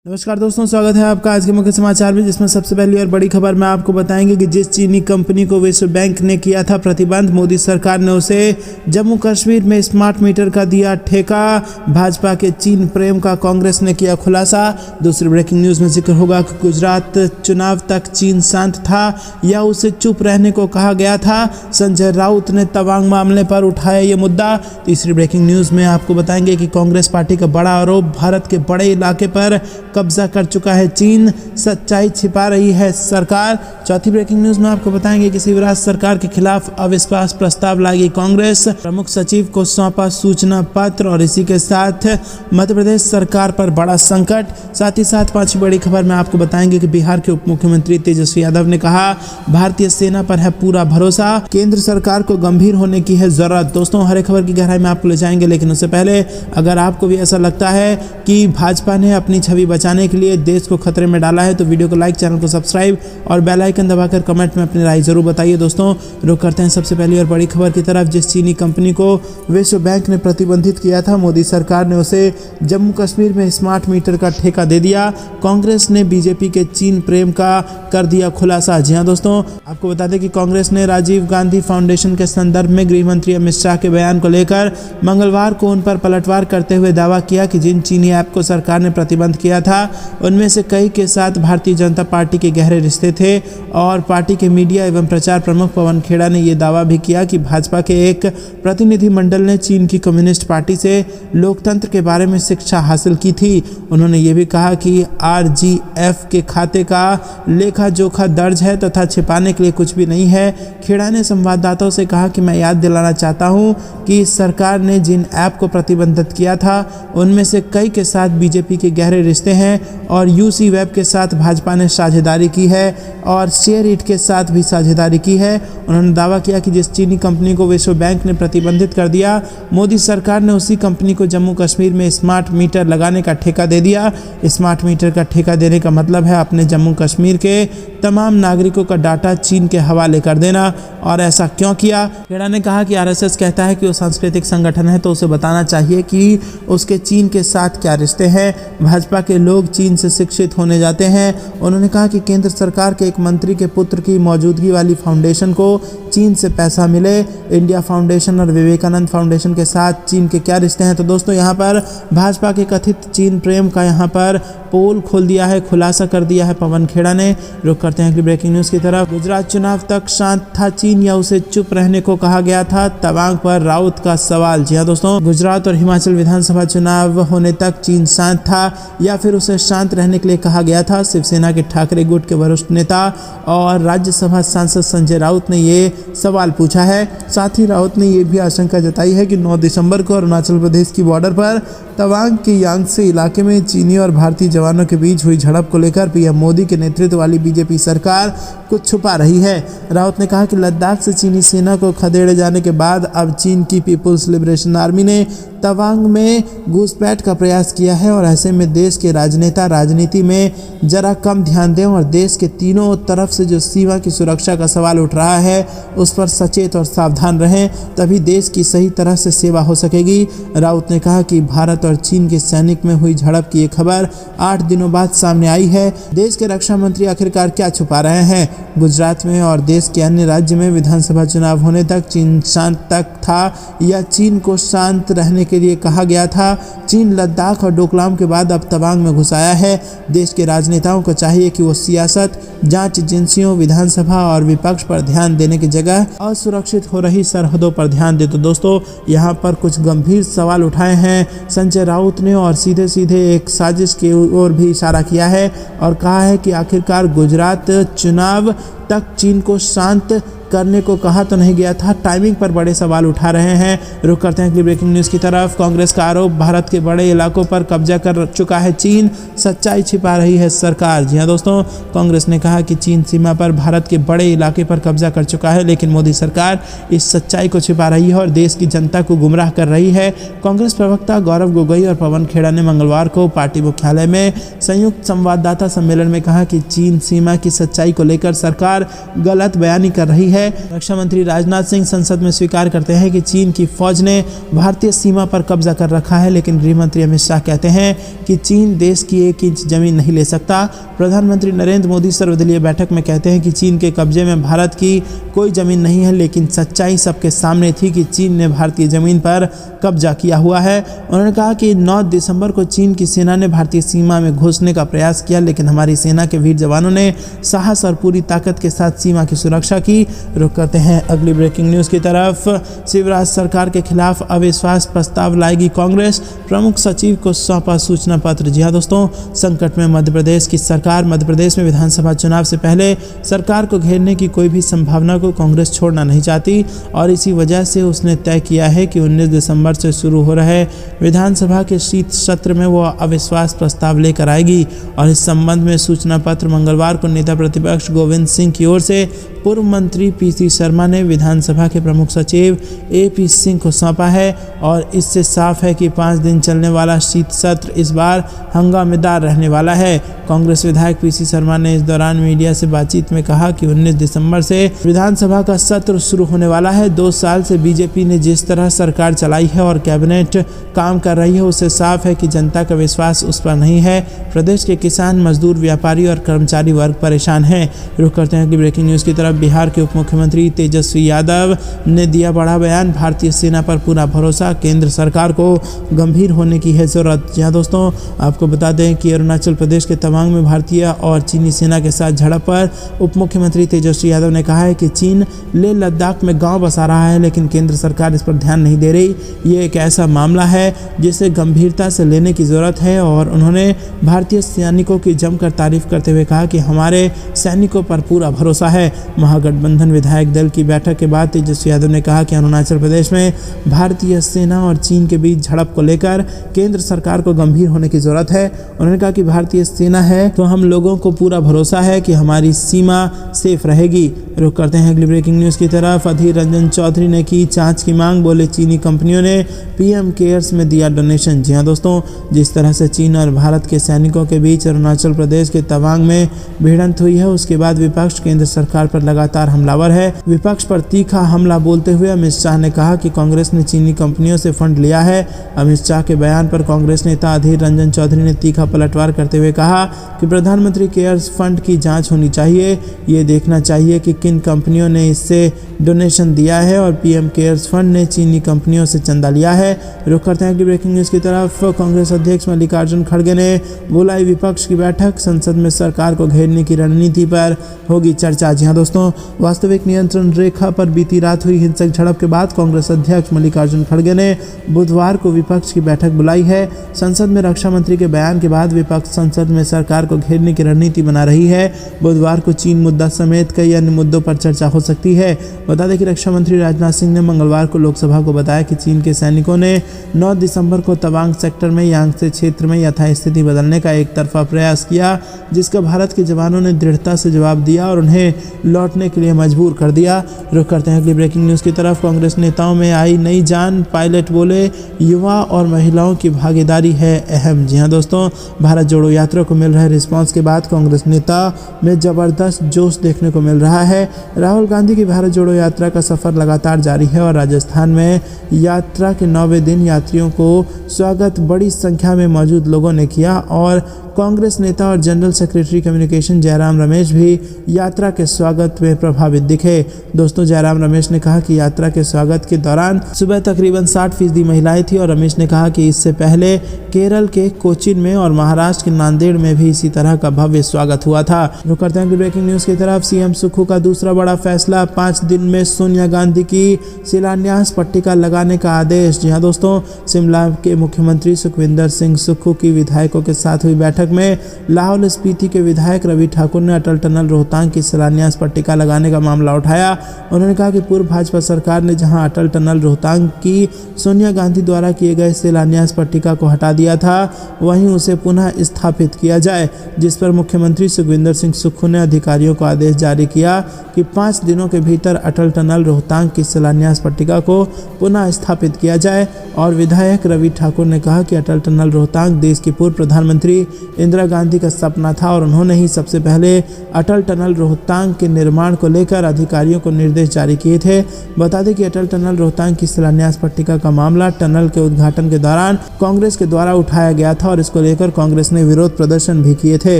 नमस्कार दोस्तों, स्वागत है आपका आज के मुख्य समाचार में, जिसमें सबसे पहली और बड़ी खबर में आपको बताएंगे कि जिस चीनी कंपनी को विश्व बैंक ने किया था प्रतिबंध, मोदी सरकार ने उसे जम्मू कश्मीर में स्मार्ट मीटर का दिया ठेका। भाजपा के चीन प्रेम का कांग्रेस ने किया खुलासा। दूसरी ब्रेकिंग न्यूज में जिक्र होगा कि गुजरात चुनाव तक चीन शांत था या उसे चुप रहने को कहा गया था। संजय राउत ने तवांग मामले पर उठाया ये मुद्दा। तीसरी ब्रेकिंग न्यूज में आपको बताएंगे कि कांग्रेस पार्टी का बड़ा आरोप, भारत के बड़े इलाके पर कब्जा कर चुका है चीन, सच्चाई छिपा रही है सरकार। चौथी ब्रेकिंग न्यूज में आपको बताएंगे कि शिवराज सरकार के खिलाफ अविश्वास प्रस्ताव लाएगी कांग्रेस, प्रमुख सचिव को सौंपा सूचना पत्र। और इसी के साथ मध्य प्रदेश सरकार पर बड़ा संकट। साथ ही साथ पांचवी बड़ी खबर में आपको बताएंगे कि बिहार के उप मुख्यमंत्री तेजस्वी यादव ने कहा, भारतीय सेना पर है पूरा भरोसा, केंद्र सरकार को गंभीर होने की है जरूरत। दोस्तों, हर एक खबर की गहराई में आपको ले जाएंगे, लेकिन उससे पहले अगर आपको भी ऐसा लगता है कि भाजपा ने अपनी छवि बचाने के लिए देश को खतरे में डाला है, तो वीडियो को लाइक, चैनल को सब्सक्राइब और बेल आइकन दबाकर कमेंट में अपनी राय जरूर बताइए। दोस्तों, रुक करते हैं सबसे पहली और बड़ी खबर की तरफ। जिस चीनी कंपनी को विश्व बैंक ने प्रतिबंधित किया था, मोदी सरकार ने उसे जम्मू कश्मीर में स्मार्ट मीटर का ठेका दे दिया। कांग्रेस ने बीजेपी के चीन प्रेम का कर दिया खुलासा। जी हां दोस्तों, आपको बता दें कि कांग्रेस ने राजीव गांधी फाउंडेशन के संदर्भ में गृह मंत्री अमित शाह के बयान को लेकर मंगलवार को उन पर पलटवार करते हुए दावा किया कि जिन चीनी ऐप को सरकार ने प्रतिबंध किया था, उनमें से कई के साथ भारतीय जनता पार्टी के गहरे रिश्ते थे। और पार्टी के मीडिया एवं प्रचार प्रमुख पवन खेड़ा ने यह दावा भी किया कि भाजपा के एक प्रतिनिधिमंडल ने चीन की कम्युनिस्ट पार्टी से लोकतंत्र के बारे में शिक्षा हासिल की थी। उन्होंने ये भी कहा कि आरजीएफ के खाते का लेखा जोखा दर्ज है तथा छिपाने के लिए कुछ भी नहीं है। खेड़ा ने संवाददाताओं से कहा कि मैं याद दिलाना चाहता हूं कि सरकार ने जिन ऐप को प्रतिबंधित किया था, उनमें से कई के साथ बीजेपी के गहरे रिश्ते हैं और यूसी वेब के साथ भाजपा ने साझेदारी की है और शेयर इट के साथ भी साझेदारी की है। उन्होंने दावा किया कि जिस चीनी कंपनी को विश्व बैंक ने प्रतिबंधित कर दिया, मोदी सरकार ने उसी कंपनी को जम्मू कश्मीर में स्मार्ट मीटर लगाने का ठेका दे दिया। स्मार्ट मीटर का ठेका देने का मतलब है अपने जम्मू कश्मीर के तमाम नागरिकों का डाटा चीन के हवाले कर देना। और ऐसा क्यों किया? खेड़ा ने कहा कि आरएसएस कहता है कि वो सांस्कृतिक संगठन है, तो उसे बताना चाहिए कि उसके चीन के साथ क्या रिश्ते हैं। भाजपा के लोग चीन से शिक्षित होने जाते हैं। उन्होंने कहा कि केंद्र सरकार के एक मंत्री के पुत्र की मौजूदगी वाली फाउंडेशन को चीन से पैसा मिले। इंडिया फाउंडेशन और विवेकानंद फाउंडेशन के साथ चीन के क्या रिश्ते हैं? तो दोस्तों, यहाँ पर भाजपा के कथित चीन प्रेम का यहाँ पर पोल खोल दिया है, खुलासा कर दिया है पवन खेड़ा ने। रुक करते हैं अगली ब्रेकिंग न्यूज की तरफ। गुजरात चुनाव तक शांत था चीन या उसे चुप रहने को कहा गया था, तवांग पर राउत का सवाल। जी हाँ दोस्तों, गुजरात और हिमाचल विधानसभा चुनाव होने तक चीन शांत था या फिर उसे शांत रहने के लिए कहा गया था। शिवसेना के ठाकरे गुट के वरिष्ठ नेता और राज्यसभा सांसद संजय राउत ने ये सवाल पूछा है। साथ ही राउत ने यह भी आशंका जताई है कि 9 दिसंबर को अरुणाचल प्रदेश की बॉर्डर पर तवांग के यांगसे इलाके में चीनी और भारतीय जवानों के बीच हुई झड़प को लेकर पीएम मोदी के नेतृत्व वाली बीजेपी सरकार कुछ छुपा रही है। राउत ने कहा कि लद्दाख से चीनी सेना को खदेड़े जाने के बाद अब चीन की पीपुल्स लिबरेशन आर्मी ने तवांग में घुसपैठ का प्रयास किया है और ऐसे में देश के राजनेता राजनीति में जरा कम ध्यान दें और देश के तीनों तरफ से जो सीमा की सुरक्षा का सवाल उठ रहा है, उस पर सचेत और सावधान रहें, तभी देश की सही तरह से सेवा हो सकेगी। राउत ने कहा कि भारत और चीन के सैनिक में हुई झड़प की ये खबर 8 दिनों बाद सामने आई है। देश के रक्षा मंत्री आखिरकार क्या छुपा रहे हैं? गुजरात में और देश के अन्य राज्य में विधानसभा चुनाव होने तक चीन शांत तक था या चीन को शांत रहने के लिए कहा गया था? चीन लद्दाख और डोकलाम के बाद अब तवांग में घुस आया है। देश के राजनेताओं को चाहिए कि वो सियासत, जांच एजेंसियों, विधानसभा और विपक्ष पर ध्यान देने की जगह असुरक्षित हो रही सरहदों पर ध्यान दे। तो दोस्तों, यहाँ पर कुछ गंभीर सवाल उठाए हैं संजय राउत ने और सीधे सीधे एक साजिश की ओर भी इशारा किया है और कहा है कि आखिरकार गुजरात चुनाव तक चीन को शांत करने को कहा तो नहीं गया था। टाइमिंग पर बड़े सवाल उठा रहे हैं। रुक करते हैं अगली ब्रेकिंग न्यूज की तरफ। कांग्रेस का आरोप, भारत के बड़े इलाकों पर कब्जा कर चुका है चीन, सच्चाई छिपा रही है सरकार। जी हां दोस्तों, कांग्रेस ने कहा कि चीन सीमा पर भारत के बड़े इलाके पर कब्जा कर चुका है, लेकिन मोदी सरकार इस सच्चाई को छिपा रही है और देश की जनता को गुमराह कर रही है। कांग्रेस प्रवक्ता गौरव गोगोई और पवन खेड़ा ने मंगलवार को पार्टी मुख्यालय में संयुक्त संवाददाता सम्मेलन में कहा कि चीन सीमा की सच्चाई को लेकर सरकार गलत बयानी कर रही है। है। रक्षा मंत्री राजनाथ सिंह संसद में स्वीकार करते हैं कि चीन की फौज ने भारतीय सीमा पर कब्जा कर रखा है, लेकिन गृह मंत्री अमित शाह कहते हैं कि चीन देश की 1 इंच जमीन नहीं ले सकता। प्रधानमंत्री नरेंद्र मोदी सर्वदलीय बैठक में कहते हैं कि चीन के कब्जे में भारत की कोई जमीन नहीं है, लेकिन सच्चाई सबके सामने थी कि चीन ने भारतीय जमीन पर कब्जा किया हुआ है। उन्होंने कहा कि 9 दिसंबर को चीन की सेना ने भारतीय सीमा में घुसने का प्रयास किया, लेकिन हमारी सेना के वीर जवानों ने साहस और पूरी ताकत के साथ सीमा की सुरक्षा की। रुक करते हैं अगली ब्रेकिंग न्यूज़ की तरफ। शिवराज सरकार के खिलाफ अविश्वास प्रस्ताव लाएगी कांग्रेस, प्रमुख सचिव को सौंपा सूचना पत्र। जी हाँ दोस्तों, संकट में मध्य प्रदेश की सरकार। मध्य प्रदेश में विधानसभा चुनाव से पहले सरकार को घेरने की कोई भी संभावना को कांग्रेस छोड़ना नहीं चाहती और इसी वजह से उसने तय किया है कि 19 दिसंबर से शुरू हो रहे विधानसभा के शीत सत्र में वो अविश्वास प्रस्ताव लेकर आएगी और इस संबंध में सूचना पत्र मंगलवार को नेता प्रतिपक्ष गोविंद सिंह की ओर से पूर्व मंत्री पीसी शर्मा ने विधानसभा के प्रमुख सचिव एपी सिंह को सौंपा है और इससे साफ है कि 5 दिन चलने वाला शीत सत्र इस बार हंगामेदार रहने वाला है। कांग्रेस विधायक पीसी शर्मा ने इस दौरान मीडिया से बातचीत में कहा कि 19 दिसंबर से विधानसभा का सत्र शुरू होने वाला है। 2 साल से बीजेपी ने जिस तरह सरकार चलाई है और कैबिनेट काम कर रही है, उससे साफ है कि जनता का विश्वास उस पर नहीं है। प्रदेश के किसान, मजदूर, व्यापारी और कर्मचारी वर्ग परेशान हैं। रुक करते हैं कि ब्रेकिंग न्यूज़ की तरफ। बिहार के उप मुख्यमंत्री तेजस्वी यादव ने दिया बड़ा बयान, भारतीय सेना पर पूरा भरोसा, केंद्र सरकार को गंभीर होने की है जरूरत। जी हाँ दोस्तों, आपको बता दें कि अरुणाचल प्रदेश के तवांग में भारतीय और चीनी सेना के साथ झड़प पर उप मुख्यमंत्री तेजस्वी यादव ने कहा है कि चीन लेह लद्दाख में गांव बसा रहा है, लेकिन केंद्र सरकार इस पर ध्यान नहीं दे रही। ये एक ऐसा मामला है जिसे गंभीरता से लेने की जरूरत है और उन्होंने भारतीय सैनिकों की जमकर तारीफ करते हुए कहा कि हमारे सैनिकों पर पूरा भरोसा है। महागठबंधन विधायक दल की बैठक के बाद तेजस्वी यादव ने कहा कि अरुणाचल प्रदेश में भारतीय सेना और चीन के बीच झड़प को लेकर केंद्र सरकार को गंभीर होने की जरूरत है। उन्होंने कहा कि भारतीय सेना है तो हम लोगों को पूरा भरोसा है कि हमारी सीमा सेफ रहेगी। रुक करते हैं अगली ब्रेकिंग न्यूज़ की तरफ। अधीर रंजन चौधरी ने की जांच की मांग, बोले चीनी कंपनियों ने पीएम केयर्स में दिया डोनेशन। जी हाँ दोस्तों, जिस तरह से चीन और भारत के सैनिकों के बीच अरुणाचल प्रदेश के तवांग में भिड़ंत हुई है, उसके बाद विपक्ष केंद्र सरकार पर लगातार हमलावर है। विपक्ष पर तीखा हमला बोलते हुए अमित शाह ने कहा कि कांग्रेस ने चीनी कंपनियों से फंड लिया है। अमित शाह के बयान पर कांग्रेस नेता अधीर रंजन चौधरी ने तीखा पलटवार करते हुए कहा कि प्रधानमंत्री केयर्स फंड की जांच होनी चाहिए। ये देखना चाहिए कि किन कंपनियों ने इससे डोनेशन दिया है और पीएम केयर्स फंड ने चीनी कंपनियों से चंदा लिया है। रुक करते हैं कि ब्रेकिंग न्यूज़ की तरफ। कांग्रेस अध्यक्ष मल्लिकार्जुन खड़गे ने बुलाई विपक्ष की बैठक, संसद में सरकार को घेरने की रणनीति पर होगी चर्चा। जी हाँ दोस्तों, वास्तविक नियंत्रण रेखा पर बीती रात हुई हिंसक झड़प के बाद कांग्रेस अध्यक्ष मल्लिकार्जुन खड़गे ने बुधवार को विपक्ष की बैठक बुलाई है। संसद में रक्षा मंत्री के बयान के बाद विपक्ष संसद में सरकार को घेरने की रणनीति बना रही है। बुधवार को चीन मुद्दा समेत कई अन्य मुद्दों पर चर्चा हो सकती है। बता दें कि रक्षा मंत्री राजनाथ सिंह ने मंगलवार को लोकसभा को बताया कि चीन के सैनिकों ने 9 दिसंबर को तवांग सेक्टर में यांगत्से क्षेत्र में यथास्थिति बदलने का एक तरफा प्रयास किया, जिसका भारत के जवानों ने दृढ़ता से जवाब दिया और उन्हें लौटने के लिए मजबूर कर दिया। रुक करते हैं अगली ब्रेकिंग न्यूज़ की तरफ। कांग्रेस नेताओं में आई नई जान, पायलट बोले युवा और महिलाओं की भागीदारी है अहम। जी हाँ दोस्तों, भारत जोड़ो यात्रा को मिल रहे रिस्पांस के बाद कांग्रेस नेता में जबरदस्त जोश देखने को मिल रहा है। राहुल गांधी की भारत जोड़ो यात्रा का सफर लगातार जारी है और राजस्थान में यात्रा के 9वें दिन यात्रियों को स्वागत बड़ी संख्या में मौजूद लोगों ने किया और कांग्रेस नेता और general secretary communication Jairam Ramesh भी यात्रा के स्वागत में प्रभावित दिखे। दोस्तों, जयराम रमेश ने कहा कि यात्रा के स्वागत के दौरान सुबह तकरीबन 60% महिलाएं थी और रमेश ने कहा कि इससे पहले केरल के कोचीन में और महाराष्ट्र के नांदेड़ में भी इसी तरह का भव्य स्वागत हुआ था। रुक करते हैं ब्रेकिंग न्यूज़ की तरफ। सीएम सुक्खू का दूसरा बड़ा फैसला, 5 दिन में सोनिया गांधी की शिलान्यास पट्टिका लगाने का आदेश। जी हाँ दोस्तों, शिमला के मुख्यमंत्री सुखविंदर सिंह सुक्खू की विधायकों के साथ हुई बैठक में लाहौल स्पीति के विधायक रवि ठाकुर ने अटल टनल रोहतांग की शिलान्यास पट्टिका लगाने का मामला उठाया। उन्होंने कहा कि पूर्व भाजपा सरकार ने जहां अटल टनल रोहतांग की सोनिया गांधी द्वारा किए गए शिलान्यास पट्टिका को हटा दिया था, वहीं उसे पुनः स्थापित किया जाए, जिस पर मुख्यमंत्री सुखविंदर सिंह सुक्खू ने अधिकारियों को आदेश जारी किया कि 5 दिनों के भीतर अटल टनल रोहतांग की शिलान्यास पट्टिका को पुनः स्थापित किया जाए। और विधायक रवि ठाकुर ने कहा कि अटल टनल रोहतांग देश की पूर्व प्रधानमंत्री इंदिरा गांधी का सपना था और उन्होंने ही सबसे पहले अटल टनल रोहतांग के निर्माण को लेकर अधिकारियों को निर्देश जारी किए थे। बता दें कि अटल टनल रोहतांग की शिलान्यास पट्टिका का मामला टनल के उद्घाटन के दौरान कांग्रेस के द्वारा उठाया गया था और इसको लेकर कांग्रेस ने विरोध प्रदर्शन भी किए थे।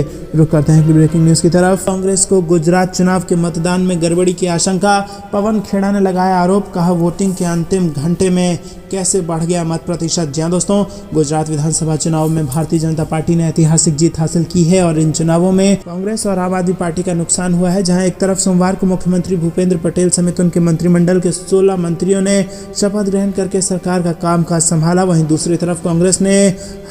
रुक करते हैं ब्रेकिंग न्यूज की तरफ। कांग्रेस को गुजरात चुनाव के मतदान में गड़बड़ी की आशंका, पवन खेड़ा ने लगाया आरोप, कहा वोटिंग के अंतिम घंटे में कैसे बढ़ गया मत प्रतिशत। जी हां दोस्तों, गुजरात विधानसभा चुनाव में भारतीय जनता पार्टी ने ऐतिहासिक जीत हासिल की है और इन चुनावों में कांग्रेस और आम आदमी पार्टी का नुकसान हुआ है। जहां एक तरफ सोमवार को मुख्यमंत्री भूपेंद्र पटेल समेत उनके मंत्रिमंडल के 16 मंत्रियों ने शपथ ग्रहण करके सरकार का कामकाज संभाला, वहीं दूसरी तरफ कांग्रेस ने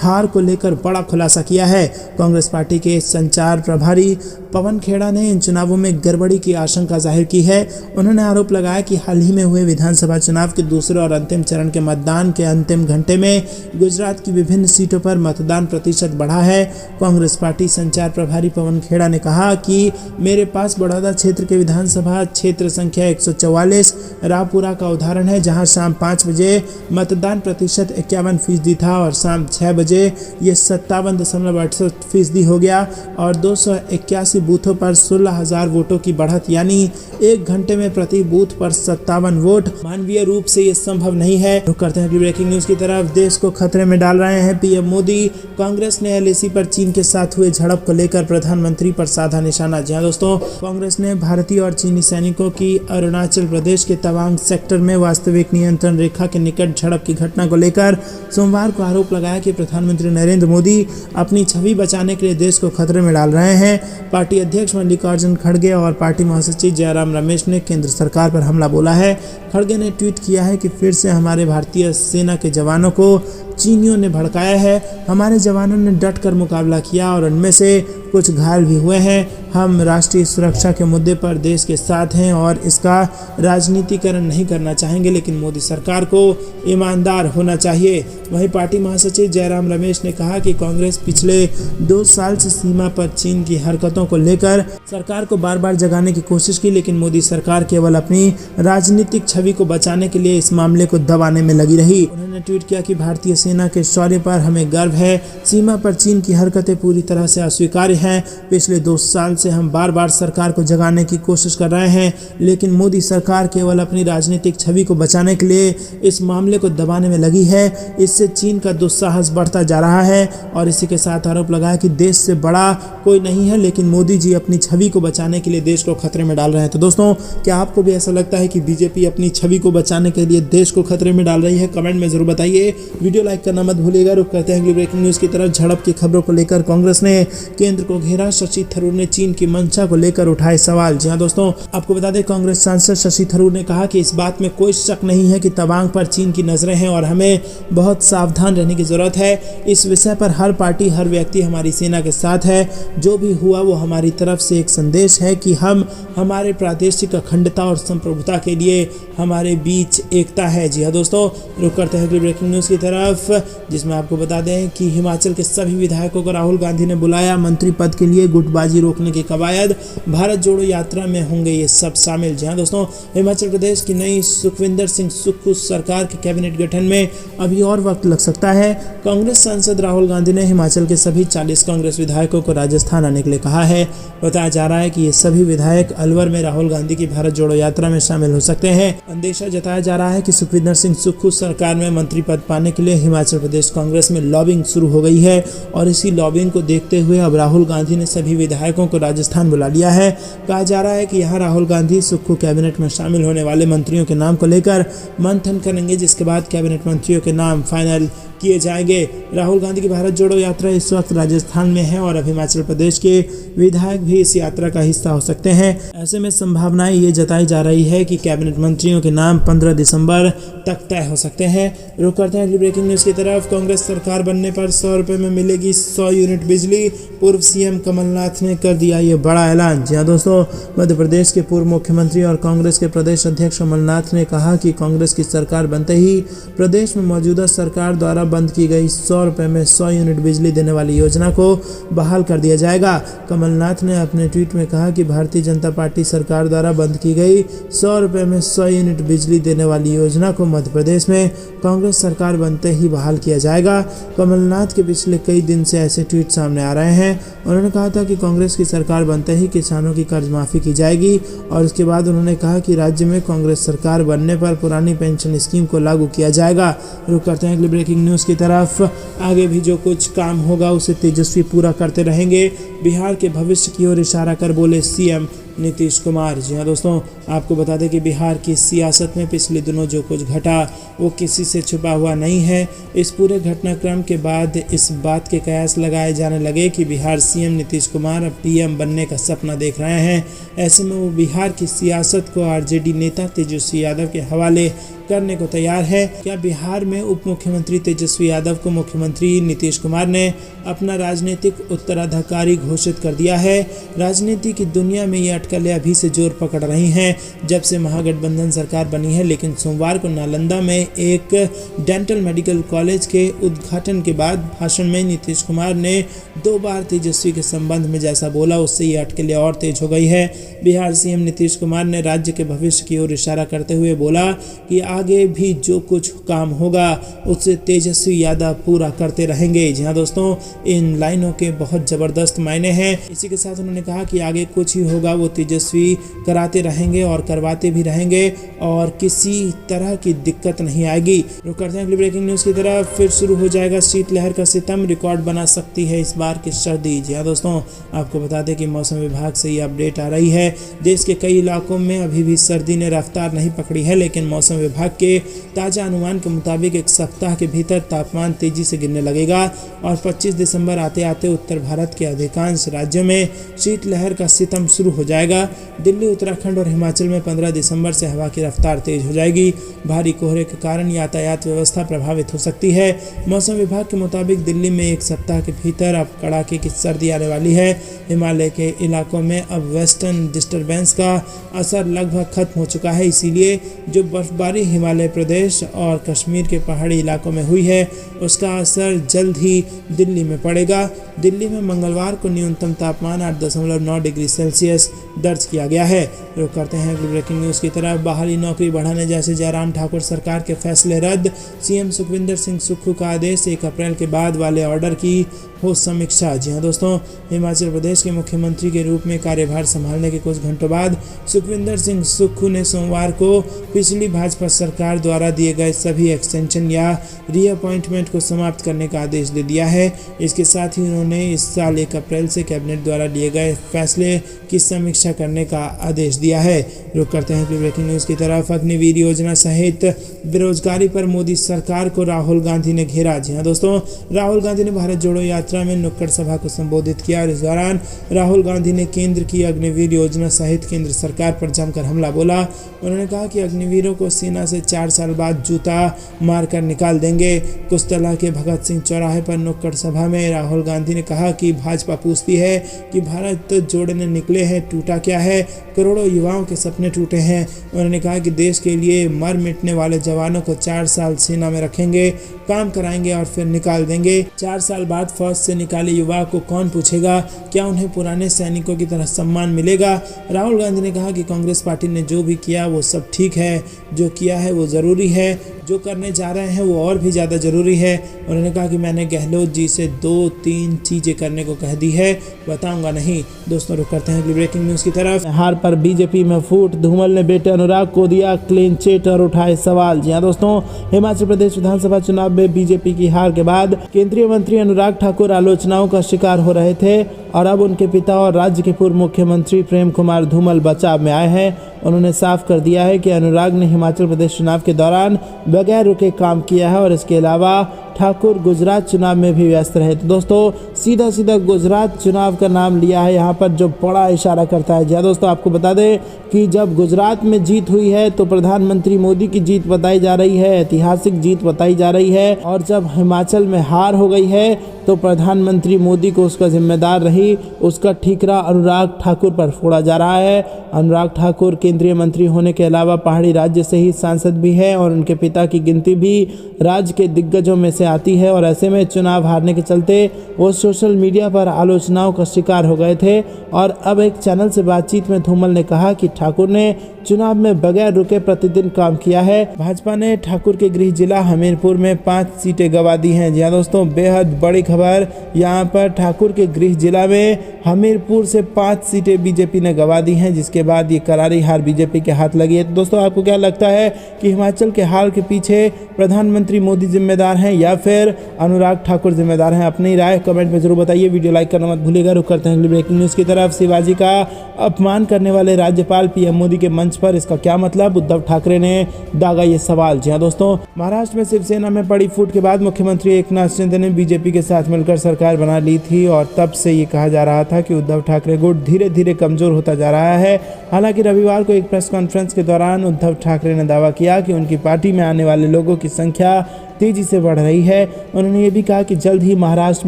हार को लेकर बड़ा खुलासा किया है। कांग्रेस पार्टी के संचार प्रभारी पवन खेड़ा ने इन चुनावों में गड़बड़ी की आशंका जाहिर की है। उन्होंने आरोप लगाया कि हाल ही में हुए विधानसभा चुनाव के दूसरे और अंतिम चरण के मतदान के अंतिम घंटे में गुजरात की विभिन्न सीटों पर मतदान प्रतिशत बढ़ा है। कांग्रेस पार्टी संचार प्रभारी पवन खेड़ा ने कहा कि मेरे पास बड़ौदा क्षेत्र के विधानसभा क्षेत्र संख्या 144 रावपुरा का उदाहरण है, जहां शाम 5 बजे मतदान प्रतिशत 51% था और शाम 6 बजे ये 57.68% हो गया और 281 बूथों पर 16,000 वोटों की बढ़त, यानी एक घंटे में प्रति बूथ पर 57 वोट। मानवीय रूप से ये संभव नहीं है। रुक करते हैं ब्रेकिंग न्यूज की तरफ। देश को खतरे में डाल रहे हैं पीएम मोदी, कांग्रेस ने एलएसी पर चीन के साथ हुए झड़प को लेकर प्रधानमंत्री पर साधा निशाना। जी हां दोस्तों, कांग्रेस ने भारतीय और चीनी सैनिकों की अरुणाचल प्रदेश के तवांग सेक्टर में वास्तविक नियंत्रण रेखा के निकट झड़प की घटना को लेकर सोमवार को आरोप लगाया कि प्रधानमंत्री नरेंद्र मोदी अपनी छवि बचाने के लिए देश को खतरे में डाल रहे हैं। पार्टी अध्यक्ष मल्लिकार्जुन खड़गे और पार्टी महासचिव जयराम रमेश ने केंद्र सरकार पर हमला बोला है। खड़गे ने ट्वीट किया है कि फिर से हमारे भारतीय सेना के जवानों को चीनियों ने भड़काया है। हमारे जवानों ने डटकर मुकाबला किया और उनमें से कुछ घायल भी हुए हैं। हम राष्ट्रीय सुरक्षा के मुद्दे पर देश के साथ हैं और इसका राजनीतिकरण नहीं करना चाहेंगे, लेकिन मोदी सरकार को ईमानदार होना चाहिए। वहीं पार्टी महासचिव जयराम रमेश ने कहा कि कांग्रेस पिछले 2 साल से सीमा पर चीन की हरकतों को लेकर सरकार को बार बार जगाने की कोशिश की, लेकिन मोदी सरकार केवल अपनी राजनीतिक छवि को बचाने के लिए इस मामले को दबाने में लगी रही। उन्होंने ट्वीट किया कि भारतीय सेना के शौर्य पर हमें गर्व है। सीमा पर चीन की हरकतें पूरी तरह से अस्वीकार्य हैं। पिछले 2 साल से हम बार बार सरकार को जगाने की कोशिश कर रहे हैं, लेकिन मोदी सरकार केवल अपनी राजनीतिक छवि को बचाने के लिए इस मामले को दबाने में लगी है। इससे चीन का दुस्साहस बढ़ता जा रहा है और इसी के साथ आरोप लगाया कि देश से बड़ा कोई नहीं है, लेकिन मोदी जी अपनी छवि को बचाने के लिए देश को खतरे में डाल रहे हैं। तो दोस्तों, क्या आपको भी ऐसा लगता है कि बीजेपी अपनी छवि को बचाने के लिए देश को खतरे में डाल रही है? कमेंट में जरूर बताइए। वीडियो लाइक करना मत भूलिएगा। रुक करते हैं अगली ब्रेकिंग न्यूज की तरफ। झड़प की खबरों को लेकर कांग्रेस ने केंद्र को घेरा, शशि थरूर ने चीन की मंशा को लेकर उठाए सवाल। जी हां दोस्तों, आपको बता दें कांग्रेस सांसद शशि थरूर ने कहा कि इस बात में कोई शक नहीं है कि तवांग पर चीन की नजरें हैं और हमें बहुत सावधान रहने की जरूरत है। इस विषय पर हर पार्टी, हर व्यक्ति हमारी सेना के साथ है। जो भी हुआ वो हमारी तरफ से एक संदेश है कि हम हमारे प्रादेशिक अखंडता और संप्रभुता के लिए हमारे बीच एकता है। जी हाँ दोस्तों, रुक करते हैं अगली ब्रेकिंग न्यूज की तरफ, जिसमें आपको बता दें कि हिमाचल के सभी विधायकों को राहुल गांधी ने बुलाया। मंत्री पद के लिए गुटबाजी रोकने की कवायद, भारत जोड़ो यात्रा में होंगे ये सब शामिल। जी हाँ दोस्तों, हिमाचल प्रदेश की नई सुखविंदर सिंह सुक्खू सरकार के कैबिनेट गठन में अभी और वक्त लग सकता है। कांग्रेस सांसद राहुल गांधी ने हिमाचल के सभी 40 कांग्रेस विधायकों को राजस्थान आने के लिए कहा है। बताया जा रहा है कि ये सभी विधायक अलवर में राहुल गांधी की भारत जोड़ो यात्रा में शामिल हो सकते हैं। अंदेशा जताया जा रहा है कि सुखविंदर सिंह सुक्खू सरकार में मंत्री पद पाने के लिए हिमाचल प्रदेश कांग्रेस में लॉबिंग शुरू हो गई है और इसी लॉबिंग को देखते हुए अब राहुल गांधी ने सभी विधायकों को राजस्थान बुला लिया है। कहा जा रहा है कि यहाँ राहुल गांधी सुक्खू कैबिनेट में शामिल होने वाले मंत्रियों के नाम को लेकर मंथन करेंगे, जिसके बाद कैबिनेट मंत्रियों के नाम फाइनल किए जाएंगे। राहुल गांधी की भारत जोड़ो यात्रा इस वक्त राजस्थान में है और अब हिमाचल प्रदेश के विधायक भी इस यात्रा का हिस्सा हो सकते हैं। ऐसे में संभावनाएं ये जताई जा रही है कि कैबिनेट मंत्रियों के नाम 15 दिसंबर तक तय हो सकते हैं। रुक करते हैं अगली ब्रेकिंग न्यूज की तरफ। कांग्रेस सरकार बनने पर 100 रुपये में मिलेगी 100 यूनिट बिजली, पूर्व सीएम कमलनाथ ने कर दिया ये बड़ा ऐलान। जी हाँ दोस्तों, मध्य प्रदेश के पूर्व मुख्यमंत्री और कांग्रेस के प्रदेश अध्यक्ष कमलनाथ ने कहा कि कांग्रेस की सरकार बनते ही प्रदेश में मौजूदा सरकार द्वारा में बंद की गई 100 रुपये में 100 यूनिट बिजली देने वाली योजना को बहाल कर दिया जाएगा। कमलनाथ ने अपने ट्वीट में कहा कि भारतीय जनता पार्टी सरकार द्वारा बंद की गई 100 रुपये में 100 यूनिट बिजली देने वाली योजना को मध्य प्रदेश में कांग्रेस सरकार बनते ही बहाल किया जाएगा। कमलनाथ के पिछले कई दिन से ऐसे ट्वीट सामने आ रहे हैं। उन्होंने कहा था कि कांग्रेस की सरकार बनते ही किसानों की कर्ज माफ़ी की जाएगी और इसके बाद उन्होंने कहा कि राज्य में कांग्रेस सरकार बनने पर पुरानी पेंशन स्कीम को लागू किया जाएगा। रुक करते हैं अगली ब्रेकिंग न्यूज़ की तरफ। आगे भी जो कुछ काम होगा उसे तेजस्वी पूरा करते रहेंगे, बिहार के भविष्य की ओर इशारा कर बोले सीएम नीतीश कुमार। जी हाँ दोस्तों, आपको बता दें कि बिहार की सियासत में पिछले दिनों जो कुछ घटा वो किसी से छुपा हुआ नहीं है। इस पूरे घटनाक्रम के बाद इस बात के कयास लगाए जाने लगे कि बिहार सीएम नीतीश कुमार अब पीएम बनने का सपना देख रहे हैं। ऐसे में वो बिहार की सियासत को आरजेडी नेता तेजस्वी यादव के हवाले करने को तैयार है। क्या बिहार में उप मुख्यमंत्री तेजस्वी यादव को मुख्यमंत्री नीतीश कुमार ने अपना राजनीतिक उत्तराधिकारी घोषित कर दिया है? राजनीति की दुनिया में ये अटकलें अभी से जोर पकड़ रही हैं जब से महागठबंधन सरकार बनी है। लेकिन सोमवार को नालंदा में एक डेंटल मेडिकल कॉलेज के उद्घाटन के बाद भाषण में नीतीश कुमार ने 2 बार तेजस्वी के संबंध में जैसा बोला उससे ये अटकलें और तेज हो गई है। बिहार सीएम नीतीश कुमार ने राज्य के भविष्य की ओर इशारा करते हुए बोला कि आगे भी जो कुछ काम होगा उससे तेजस्वी यादव पूरा करते रहेंगे। जी हाँ दोस्तों, इन लाइनों के बहुत ज़बरदस्त मायने हैं। इसी के साथ उन्होंने कहा कि आगे कुछ ही होगा वो तेजस्वी कराते रहेंगे और करवाते भी रहेंगे और किसी तरह की दिक्कत नहीं आएगी। रुक करते हैं अगली ब्रेकिंग न्यूज़ की तरफ। फिर शुरू हो जाएगा शीतलहर का सितम, रिकॉर्ड बना सकती है इस बार की सर्दी। जी हाँ दोस्तों, आपको बता दें कि मौसम विभाग से ये अपडेट आ रही है। देश के कई इलाकों में अभी भी सर्दी ने रफ्तार नहीं पकड़ी है, लेकिन मौसम विभाग के ताज़ा अनुमान के मुताबिक एक सप्ताह के भीतर तापमान तेजी से गिरने लगेगा और 25 दिसंबर आते आते उत्तर भारत के अधिकांश राज्यों में शीतलहर का सितम शुरू हो जाएगा। दिल्ली, उत्तराखंड और हिमाचल में 15 दिसंबर से हवा की रफ्तार तेज हो जाएगी। भारी कोहरे के कारण यातायात व्यवस्था प्रभावित हो सकती है। मौसम विभाग के मुताबिक दिल्ली में एक सप्ताह के भीतर अब कड़ाके की सर्दी आने वाली है। हिमालय के इलाकों में अब वेस्टर्न डिस्टर्बेंस का असर लगभग खत्म हो चुका है, इसीलिए जो बर्फबारी हिमालय प्रदेश और कश्मीर के पहाड़ी इलाकों में हुई है उसका असर जल्द ही दिल्ली में पड़ेगा। दिल्ली में मंगलवार को न्यूनतम तापमान 8.9 डिग्री सेल्सियस दर्ज किया गया है। रुक करते हैं अगली ब्रेकिंग न्यूज़ की तरफ। बाहरी नौकरी बढ़ाने जैसे जयराम ठाकुर सरकार के फैसले रद्द, सीएम सुखविंदर सिंह सुक्खू का आदेश, 1 अप्रैल के बाद वाले ऑर्डर की हो समीक्षा। जी हाँ दोस्तों, हिमाचल प्रदेश के मुख्यमंत्री के रूप में कार्यभार संभालने के कुछ घंटों बाद सुखविंदर सिंह सुक्खू ने सोमवार को पिछली भाजपा सरकार द्वारा दिए गए सभी एक्सटेंशन या रीअपॉइंटमेंट को समाप्त करने का आदेश दे दिया है। इसके साथ ही उन्होंने इस साल 1 अप्रैल से कैबिनेट द्वारा लिए गए फैसले की समीक्षा करने का आदेश दिया है। रुक करते हैं ब्रेकिंग न्यूज़ की तरफ। अग्निवीर योजना सहित बेरोजगारी पर मोदी सरकार को राहुल गांधी ने घेरा। जी हाँ दोस्तों, राहुल गांधी ने भारत जोड़ो यात्रा में नुक्कड़ सभा को संबोधित किया और इस दौरान राहुल गांधी ने केंद्र की अग्निवीर योजना सहित केंद्र सरकार पर जमकर हमला बोला। उन्होंने कहा कि अग्निवीरों को सेना से 4 साल बाद जूता मारकर निकाल देंगे। कुस्तला के भगत सिंह चौराहे पर नुक्कड़ सभा में राहुल गांधी ने कहा कि भाजपा पूछती है कि भारत जोड़ने निकले हैं, टूटा क्या है? करोड़ों युवाओं के सपने टूटे हैं। उन्होंने कहा कि देश के लिए मर मिटने वाले जवानों को 4 साल सेना में रखेंगे, काम कराएंगे और फिर निकाल देंगे। 4 साल बाद फौज से निकाले युवा को कौन पूछेगा? क्या उन्हें पुराने सैनिकों की तरह सम्मान मिलेगा? राहुल गांधी ने कहा कि कांग्रेस पार्टी ने जो भी किया वो सब ठीक है, जो किया है वो ज़रूरी है, जो करने जा रहे हैं वो और भी ज़्यादा ज़रूरी है। उन्होंने कहा कि मैंने गहलोत जी से 2-3 चीज़ें करने को कह दी है, बताऊंगा नहीं। दोस्तों, रुक करते हैं ब्रेकिंग न्यूज़ की तरफ। हार पर बीजेपी में फूट, धूमल ने बेटे अनुराग को दिया क्लीन चिट और उठाए सवाल। जी हाँ दोस्तों, हिमाचल प्रदेश विधानसभा चुनाव में बीजेपी की हार के बाद केंद्रीय मंत्री अनुराग ठाकुर आलोचनाओं का शिकार हो रहे थे और अब उनके पिता और राज्य के पूर्व मुख्यमंत्री प्रेम कुमार धूमल बचाव में आए हैं। उन्होंने साफ कर दिया है कि अनुराग ने हिमाचल प्रदेश चुनाव के दौरान बगैर रुके काम किया है और इसके अलावा ठाकुर गुजरात चुनाव में भी व्यस्त रहे। तो दोस्तों, सीधा सीधा गुजरात चुनाव का नाम लिया है यहाँ पर, जो बड़ा इशारा करता है। जी दोस्तों, आपको बता दें कि जब गुजरात में जीत हुई है तो प्रधानमंत्री मोदी की जीत बताई जा रही है, ऐतिहासिक जीत बताई जा रही है, और जब हिमाचल में हार हो गई है तो प्रधानमंत्री मोदी को उसका जिम्मेदार रही उसका ठीकरा अनुराग ठाकुर पर फोड़ा जा रहा है। अनुराग ठाकुर केंद्रीय मंत्री होने के अलावा पहाड़ी राज्य से ही सांसद भी हैं और उनके पिता की गिनती भी राज्य के दिग्गजों में से आती है और ऐसे में चुनाव हारने के चलते वो सोशल मीडिया पर आलोचनाओं का शिकार हो गए थे। और अब एक चैनल से बातचीत में धूमल ने कहा कि ठाकुर ने चुनाव में बगैर रुके प्रतिदिन काम किया है। भाजपा ने ठाकुर के गृह जिला हमीरपुर में 5 सीटें गंवा दी हैं। जी हाँ दोस्तों, बेहद बड़ी खबर यहाँ पर ठाकुर के गृह जिला में हमीरपुर से 5 सीटें बीजेपी ने गंवा दी हैं, जिसके बाद ये करारी हार बीजेपी के हाथ लगी है। तो दोस्तों, आपको क्या लगता है कि हिमाचल के हार के पीछे प्रधानमंत्री मोदी जिम्मेदार हैं या फिर अनुराग ठाकुर जिम्मेदार हैं? अपनी राय कमेंट में जरूर बताइए। वीडियो लाइक करना मत भूलिएगा। रुक करते हैं ब्रेकिंग न्यूज़ की तरफ। शिवाजी का अपमान करने वाले राज्यपाल पीएम मोदी के मंच पर, इसका क्या मतलब? उद्धव ठाकरे ने दागा ये सवाल। जी हाँ दोस्तों, महाराष्ट्र में शिवसेना में पड़ी फूट के बाद मुख्यमंत्री एकनाथ शिंदे ने बीजेपी के साथ मिलकर सरकार बना ली थी और तब से ये कहा जा रहा था कि उद्धव ठाकरे गुट धीरे धीरे कमजोर होता जा रहा है। हालांकि रविवार को एक प्रेस कॉन्फ्रेंस के दौरान उद्धव ठाकरे ने दावा किया कि उनकी पार्टी में आने वाले लोगों की संख्या तेजी से बढ़ रही है। उन्होंने ये भी कहा कि जल्द ही महाराष्ट्र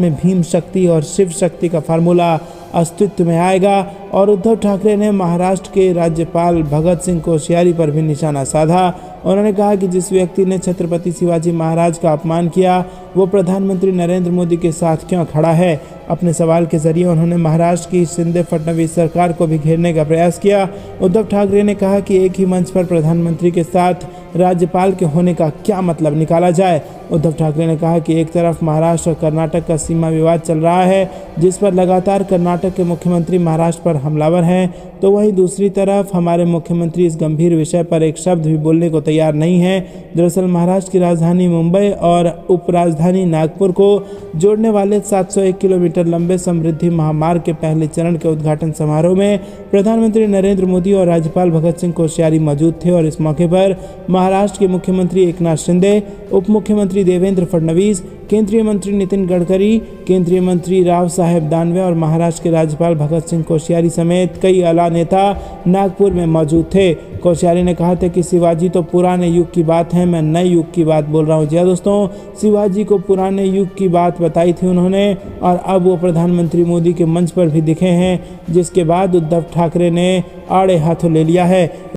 में भीम शक्ति और शिव शक्ति का फार्मूला अस्तित्व में आएगा। और उद्धव ठाकरे ने महाराष्ट्र के राज्यपाल भगत सिंह कोश्यारी पर भी निशाना साधा। उन्होंने कहा कि जिस व्यक्ति ने छत्रपति शिवाजी महाराज का अपमान किया वो प्रधानमंत्री नरेंद्र मोदी के साथ क्यों खड़ा है? अपने सवाल के जरिए उन्होंने महाराष्ट्र की शिंदे फडणवीस सरकार को भी घेरने का प्रयास किया। उद्धव ठाकरे ने कहा कि एक ही मंच पर प्रधानमंत्री के साथ राज्यपाल के होने का क्या मतलब निकाला जाए। उद्धव ठाकरे ने कहा कि एक तरफ महाराष्ट्र और कर्नाटक का सीमा विवाद चल रहा है, जिस पर लगातार कर्नाटक के मुख्यमंत्री महाराष्ट्र पर हमलावर हैं, तो वहीं दूसरी तरफ हमारे मुख्यमंत्री इस गंभीर विषय पर एक शब्द भी बोलने को तैयार नहीं है। दरअसल महाराष्ट्र की राजधानी मुंबई और उपराजधानी नागपुर को जोड़ने वाले 701 किलोमीटर लंबे समृद्धि महामार्ग के पहले चरण के उद्घाटन समारोह में प्रधानमंत्री नरेंद्र मोदी और राज्यपाल भगत सिंह कोश्यारी मौजूद थे। और इस मौके पर महाराष्ट्र के मुख्यमंत्री एकनाथ शिंदे, उप मुख्यमंत्री देवेंद्र फडणवीस, केंद्रीय मंत्री नितिन गडकरी, केंद्रीय मंत्री राव साहेब दानवे और महाराष्ट्र के राज्यपाल भगत सिंह कोश्यारी समेत कई आला नेता नागपुर में मौजूद थे। कोश्यारी ने कहा था कि शिवाजी तो पुराने युग की बात है, मैं नए युग की बात बोल रहा हूँ। जी हाँ दोस्तों, शिवाजी को पुराने युग की बात बताई थी उन्होंने और अब वो प्रधानमंत्री मोदी के मंच पर भी दिखे हैं, जिसके बाद उद्धव ठाकरे ने आड़े हाथों ले लिया है।